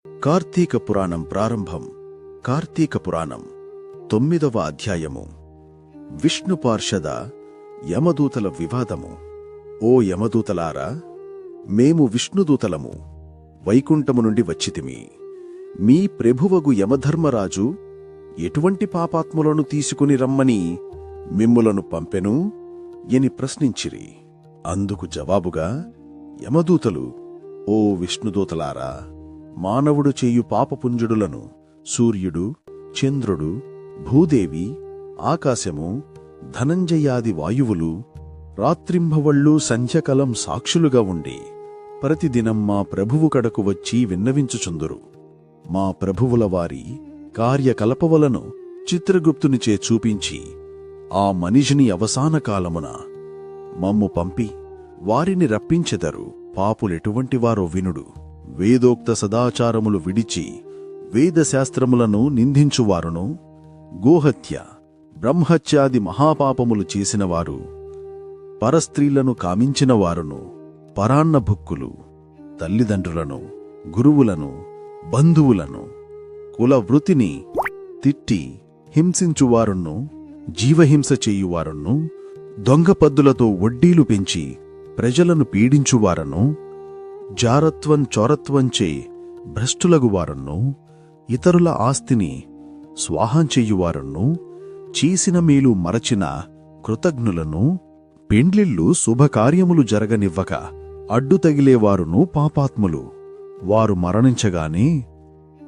కార్తీక పురాణం ప్రారంభం. కార్తీక పురాణం 9వ అధ్యాయము. విష్ణు పార్షద యమదూతల వివాదము. ఓ యమదూతలారా, మేము విష్ణుదూతలము, వైకుంఠము నుండి వచ్చితిమి. మీ ప్రభువగు యమధర్మరాజు ఎటువంటి పాపాత్ములను తీసుకుని రమ్మని మిమ్ములను పంపెను ఎని ప్రశ్నించిరి. అందుకు జవాబుగా యమదూతలు, ఓ విష్ణుదూతలారా, మానవుడు చేయు పాపపుంజుడులను సూర్యుడు, చంద్రుడు, భూదేవి, ఆకాశము, ధనంజయాది వాయువులు రాత్రింభవళ్ళు సంధ్యకలం సాక్షులుగా ఉండి ప్రతిదినం మా ప్రభువు కడకు వచ్చి విన్నవించుచుందురు. మా ప్రభువుల వారి కార్యకల్పవలను చిత్రగుప్తునిచే చూపించి ఆ మనిషిని అవసాన కాలమున మమ్ము పంపి వారిని రప్పించెదరు. పాపులెటువంటి వారో వినుడు. వేదోక్త సదాచారములు విడిచి వేదశాస్త్రములను నిందించువారును, గోహత్య, బ్రహ్మహత్యాది మహాపాపములు చేసినవారు, పరస్త్రీలను కామించినవారును, పరాన్నభుక్కులు, తల్లిదండ్రులను, గురువులను, బంధువులను, కులవృత్తిని తిట్టి హింసించువారును, జీవహింస చేయువారును, దొంగపద్దులతో వడ్డీలు పెంచి ప్రజలను పీడించువారను, జారత్వం చోరత్వంచే భ్రష్టులగువారను, ఇతరుల ఆస్తిని స్వాహంచెయ్యువారను, చేసిన మేలు మరచిన కృతజ్ఞులను, పెండ్లిళ్ళు శుభకార్యములు జరగనివ్వక అడ్డు తగిలేవారును పాపాత్ములు. వారు మరణించగానే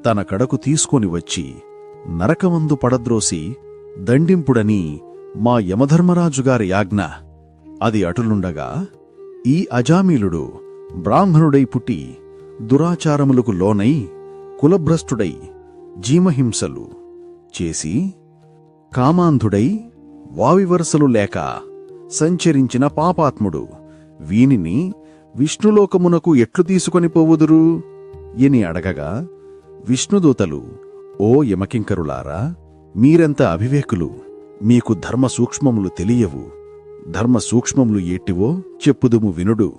తన కడకు తీసుకొని వచ్చి నరకమందు పడద్రోసి దండింపుడని మా యమధర్మరాజుగారి యాజ్ఞ. అది అటులుండగా ఈ అజామీలుడు బ్రాహ్మణుడై పుట్టి దురాచారములకు లోనై కులభ్రష్టుడై జీమహింసలు చేసి కామాంధుడై వావివరసలు లేక సంచరించిన పాపాత్ముడు. వీనిని విష్ణులోకమునకు ఎట్లు తీసుకొని పోవుదురు ఎని అడగగా విష్ణుదూతలు, ఓ యమకింకరులారా, మీరెంత అవివేకులు! మీకు ధర్మ సూక్ష్మములు తెలియవు. ధర్మ సూక్ష్మములు ఏటివో చెప్పుదుము వినుడు.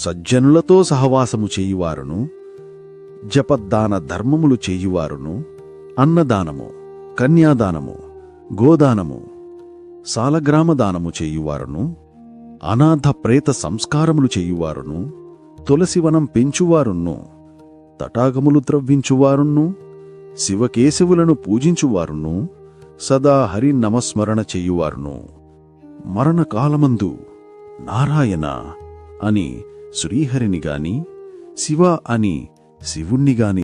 సజ్జనులతో సహవాసము చేయువారును, జపద్దాన ధర్మములు చేయువారును, అన్నదానము, కన్యాదానము, గోదానము, సాలగ్రామదానము చేయువారును, అనాథ ప్రేత సంస్కారములు చేయువారును, తులసివనం పెంచువారును, తటాగములు త్రవ్వించువారును, శివకేశవులను పూజించువారును, సదా హరి నమస్మరణ చేయువారును, మరణకాలమందు నారాయణ అని శ్రీహరిని గాని, శివ అని శివుణ్ణి గాని